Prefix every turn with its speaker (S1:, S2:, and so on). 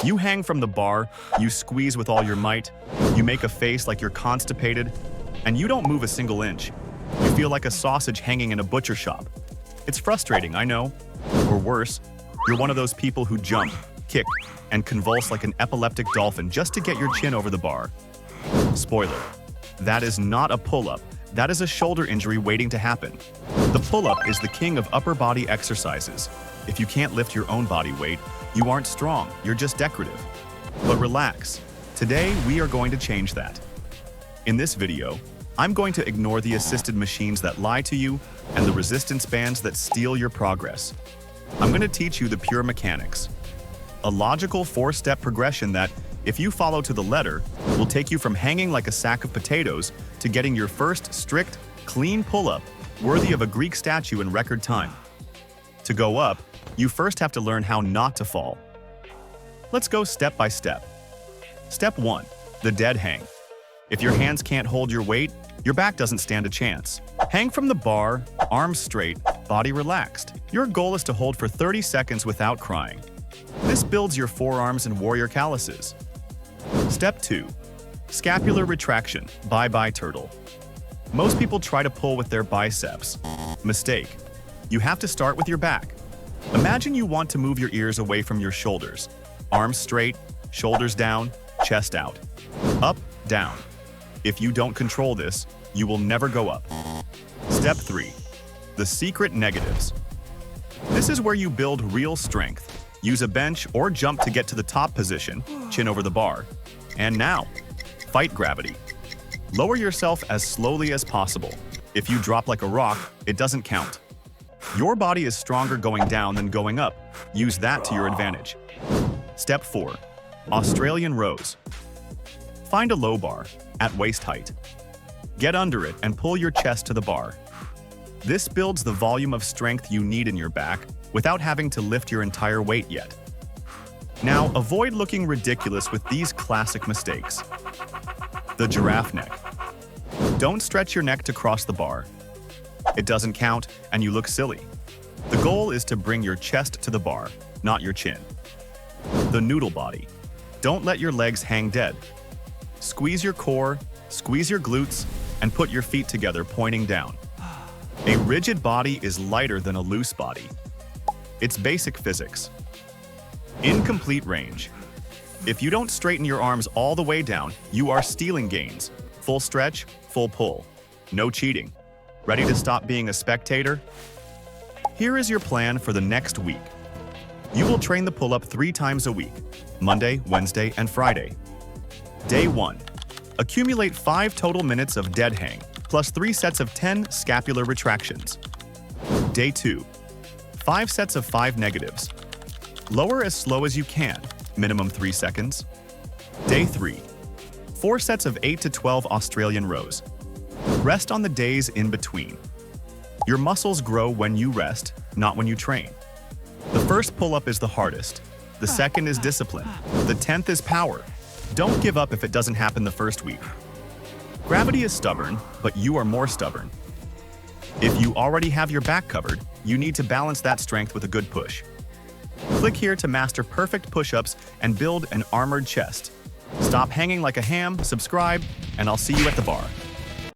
S1: You hang from the bar, you squeeze with all your might, you make a face like you're constipated, and you don't move a single inch. You feel like a sausage hanging in a butcher shop. It's frustrating, I know. Or worse, you're one of those people who jump, kick, and convulse like an epileptic dolphin just to get your chin over the bar. Spoiler, that is not a pull-up, that is a shoulder injury waiting to happen. The pull-up is the king of upper body exercises. If you can't lift your own body weight, you aren't strong, you're just decorative. But relax, today we are going to change that. In this video, I'm going to ignore the assisted machines that lie to you and the resistance bands that steal your progress. I'm going to teach you the pure mechanics. A logical 4-step progression that, if you follow to the letter, will take you from hanging like a sack of potatoes to getting your first strict, clean pull-up worthy of a Greek statue in record time. To go up, you first have to learn how not to fall. Let's go step by step. Step 1. The dead hang. If your hands can't hold your weight, your back doesn't stand a chance. Hang from the bar, arms straight, body relaxed. Your goal is to hold for 30 seconds without crying. This builds your forearms and warrior calluses. Step 2. Scapular Retraction. Bye-bye turtle. Most people try to pull with their biceps. Mistake. You have to start with your back. Imagine you want to move your ears away from your shoulders. Arms straight, shoulders down, chest out. Up, down. If you don't control this, you will never go up. Step 3. The secret negatives. This is where you build real strength. Use a bench or jump to get to the top position, chin over the bar. And now, fight gravity. Lower yourself as slowly as possible. If you drop like a rock, it doesn't count. Your body is stronger going down than going up. Use that to your advantage. Step 4. Australian rows. Find a low bar, at waist height. Get under it and pull your chest to the bar. This builds the volume of strength you need in your back without having to lift your entire weight yet. Now, avoid looking ridiculous with these classic mistakes. The giraffe neck. Don't stretch your neck to cross the bar. It doesn't count, and you look silly. The goal is to bring your chest to the bar, not your chin. The noodle body. Don't let your legs hang dead. Squeeze your core, squeeze your glutes, and put your feet together pointing down. A rigid body is lighter than a loose body. It's basic physics. Incomplete range. If you don't straighten your arms all the way down, you are stealing gains. Full stretch, full pull. No cheating. Ready to stop being a spectator? Here is your plan for the next week. You will train the pull-up 3 times a week, Monday, Wednesday, and Friday. Day 1. Accumulate 5 total minutes of dead hang, plus 3 sets of 10 scapular retractions. Day 2. 5 sets of 5 negatives. Lower as slow as you can, minimum 3 seconds. Day 3. 4 sets of 8 to 12 Australian rows. Rest on the days in between. Your muscles grow when you rest, not when you train. The first pull-up is the hardest. The second is discipline. The 10th is power. Don't give up if it doesn't happen the first week. Gravity is stubborn, but you are more stubborn. If you already have your back covered, you need to balance that strength with a good push. Click here to master perfect push-ups and build an armored chest. Stop hanging like a ham, subscribe, and I'll see you at the bar.